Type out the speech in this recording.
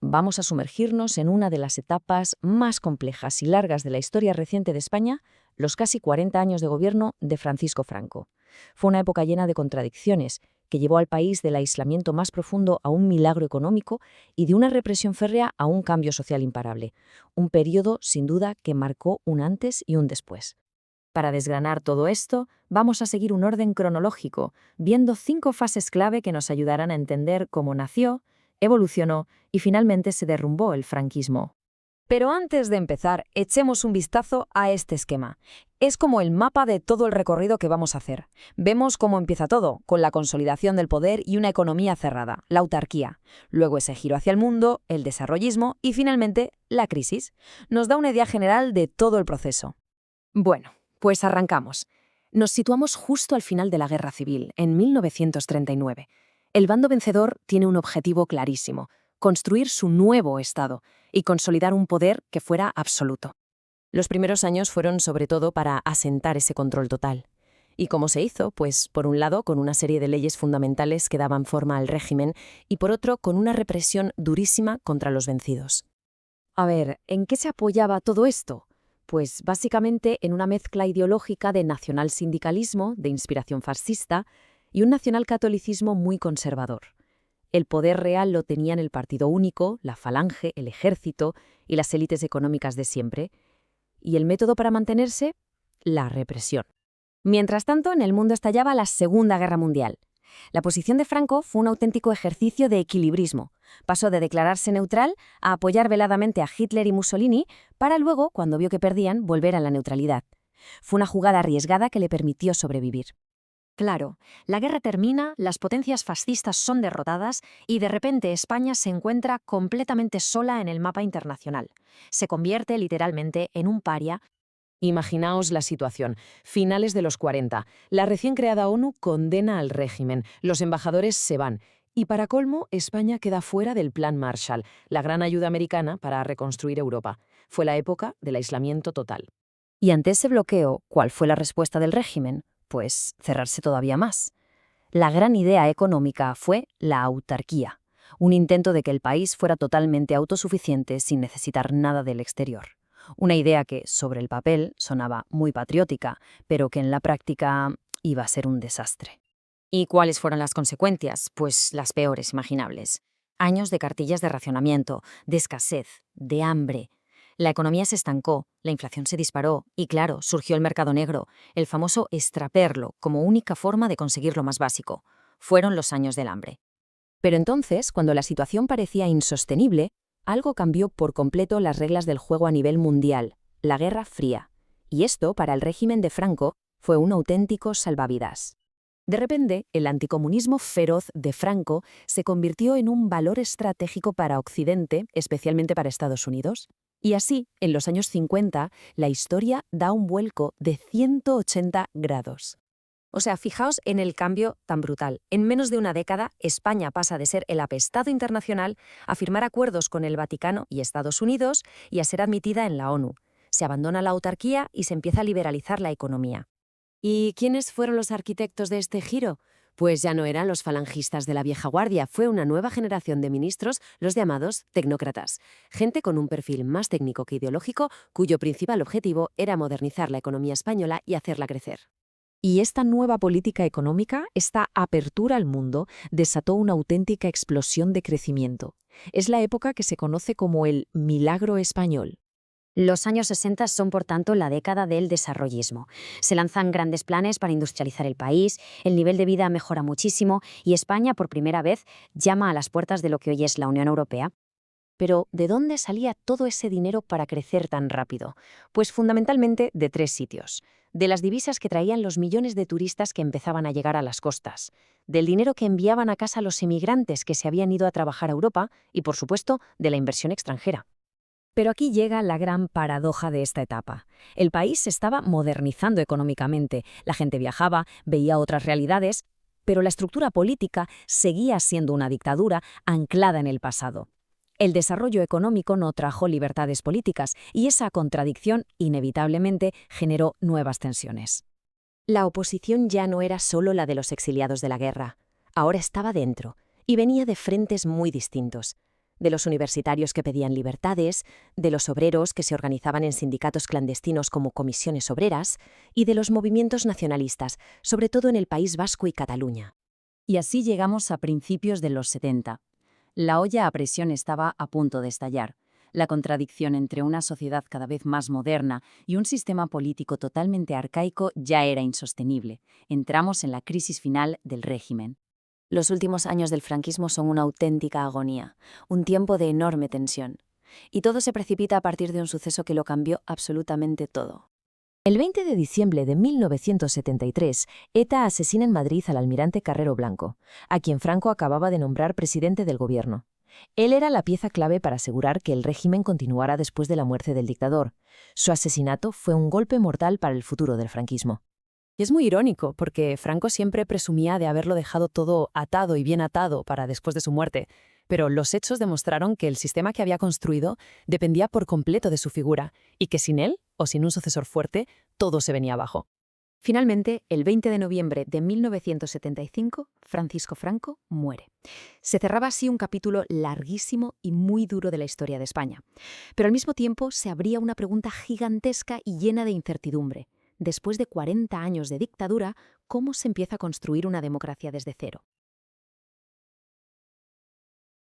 vamos a sumergirnos en una de las etapas más complejas y largas de la historia reciente de España, los casi 40 años de gobierno de Francisco Franco. Fue una época llena de contradicciones, que llevó al país del aislamiento más profundo a un milagro económico y de una represión férrea a un cambio social imparable. Un periodo, sin duda, que marcó un antes y un después. Para desgranar todo esto, vamos a seguir un orden cronológico, viendo 5 fases clave que nos ayudarán a entender cómo nació, evolucionó y finalmente se derrumbó el franquismo. Pero antes de empezar, echemos un vistazo a este esquema. Es como el mapa de todo el recorrido que vamos a hacer. Vemos cómo empieza todo, con la consolidación del poder y una economía cerrada, la autarquía. Luego ese giro hacia el mundo, el desarrollismo y finalmente la crisis. Nos da una idea general de todo el proceso. Bueno, pues arrancamos. Nos situamos justo al final de la Guerra Civil, en 1939. El bando vencedor tiene un objetivo clarísimo: construir su nuevo Estado y consolidar un poder que fuera absoluto. Los primeros años fueron sobre todo para asentar ese control total. ¿Y cómo se hizo? Pues, por un lado, con una serie de leyes fundamentales que daban forma al régimen y, por otro, con una represión durísima contra los vencidos. A ver, ¿en qué se apoyaba todo esto? Pues básicamente en una mezcla ideológica de nacionalsindicalismo, de inspiración fascista, y un nacionalcatolicismo muy conservador. El poder real lo tenían el Partido Único, la Falange, el Ejército y las élites económicas de siempre. ¿Y el método para mantenerse? La represión. Mientras tanto, en el mundo estallaba la Segunda Guerra Mundial. La posición de Franco fue un auténtico ejercicio de equilibrismo. Pasó de declararse neutral a apoyar veladamente a Hitler y Mussolini para luego, cuando vio que perdían, volver a la neutralidad. Fue una jugada arriesgada que le permitió sobrevivir. Claro, la guerra termina, las potencias fascistas son derrotadas y de repente España se encuentra completamente sola en el mapa internacional. Se convierte literalmente en un paria. Imaginaos la situación. Finales de los 40. La recién creada ONU condena al régimen. Los embajadores se van. Y para colmo, España queda fuera del Plan Marshall, la gran ayuda americana para reconstruir Europa. Fue la época del aislamiento total. Y ante ese bloqueo, ¿cuál fue la respuesta del régimen? Pues cerrarse todavía más. La gran idea económica fue la autarquía, un intento de que el país fuera totalmente autosuficiente sin necesitar nada del exterior. Una idea que, sobre el papel, sonaba muy patriótica, pero que en la práctica iba a ser un desastre. ¿Y cuáles fueron las consecuencias? Pues las peores imaginables. Años de cartillas de racionamiento, de escasez, de hambre. La economía se estancó, la inflación se disparó y, claro, surgió el mercado negro, el famoso extraperlo, como única forma de conseguir lo más básico. Fueron los años del hambre. Pero entonces, cuando la situación parecía insostenible, algo cambió por completo las reglas del juego a nivel mundial: la Guerra Fría. Y esto, para el régimen de Franco, fue un auténtico salvavidas. De repente, el anticomunismo feroz de Franco se convirtió en un valor estratégico para Occidente, especialmente para Estados Unidos. Y así, en los años 50, la historia da un vuelco de 180 grados. O sea, fijaos en el cambio tan brutal. En menos de una década, España pasa de ser el apestado internacional a firmar acuerdos con el Vaticano y Estados Unidos y a ser admitida en la ONU. Se abandona la autarquía y se empieza a liberalizar la economía. ¿Y quiénes fueron los arquitectos de este giro? Pues ya no eran los falangistas de la vieja guardia, fue una nueva generación de ministros, los llamados tecnócratas. Gente con un perfil más técnico que ideológico, cuyo principal objetivo era modernizar la economía española y hacerla crecer. Y esta nueva política económica, esta apertura al mundo, desató una auténtica explosión de crecimiento. Es la época que se conoce como el milagro español. Los años 60 son, por tanto, la década del desarrollismo. Se lanzan grandes planes para industrializar el país, el nivel de vida mejora muchísimo y España, por primera vez, llama a las puertas de lo que hoy es la Unión Europea. Pero, ¿de dónde salía todo ese dinero para crecer tan rápido? Pues fundamentalmente de 3 sitios. De las divisas que traían los millones de turistas que empezaban a llegar a las costas, del dinero que enviaban a casa los emigrantes que se habían ido a trabajar a Europa y, por supuesto, de la inversión extranjera. Pero aquí llega la gran paradoja de esta etapa. El país se estaba modernizando económicamente, la gente viajaba, veía otras realidades, pero la estructura política seguía siendo una dictadura anclada en el pasado. El desarrollo económico no trajo libertades políticas y esa contradicción inevitablemente generó nuevas tensiones. La oposición ya no era solo la de los exiliados de la guerra, ahora estaba dentro y venía de frentes muy distintos. de los universitarios que pedían libertades, de los obreros que se organizaban en sindicatos clandestinos como comisiones obreras y de los movimientos nacionalistas, sobre todo en el País Vasco y Cataluña. Y así llegamos a principios de los 70. La olla a presión estaba a punto de estallar. La contradicción entre una sociedad cada vez más moderna y un sistema político totalmente arcaico ya era insostenible. Entramos en la crisis final del régimen. Los últimos años del franquismo son una auténtica agonía, un tiempo de enorme tensión. Y todo se precipita a partir de un suceso que lo cambió absolutamente todo. El 20 de diciembre de 1973, ETA asesina en Madrid al almirante Carrero Blanco, a quien Franco acababa de nombrar presidente del gobierno. Él era la pieza clave para asegurar que el régimen continuara después de la muerte del dictador. Su asesinato fue un golpe mortal para el futuro del franquismo. Y es muy irónico, porque Franco siempre presumía de haberlo dejado todo atado y bien atado para después de su muerte, pero los hechos demostraron que el sistema que había construido dependía por completo de su figura, y que sin él, o sin un sucesor fuerte, todo se venía abajo. Finalmente, el 20 de noviembre de 1975, Francisco Franco muere. Se cerraba así un capítulo larguísimo y muy duro de la historia de España. Pero al mismo tiempo se abría una pregunta gigantesca y llena de incertidumbre. Después de 40 años de dictadura, ¿cómo se empieza a construir una democracia desde cero?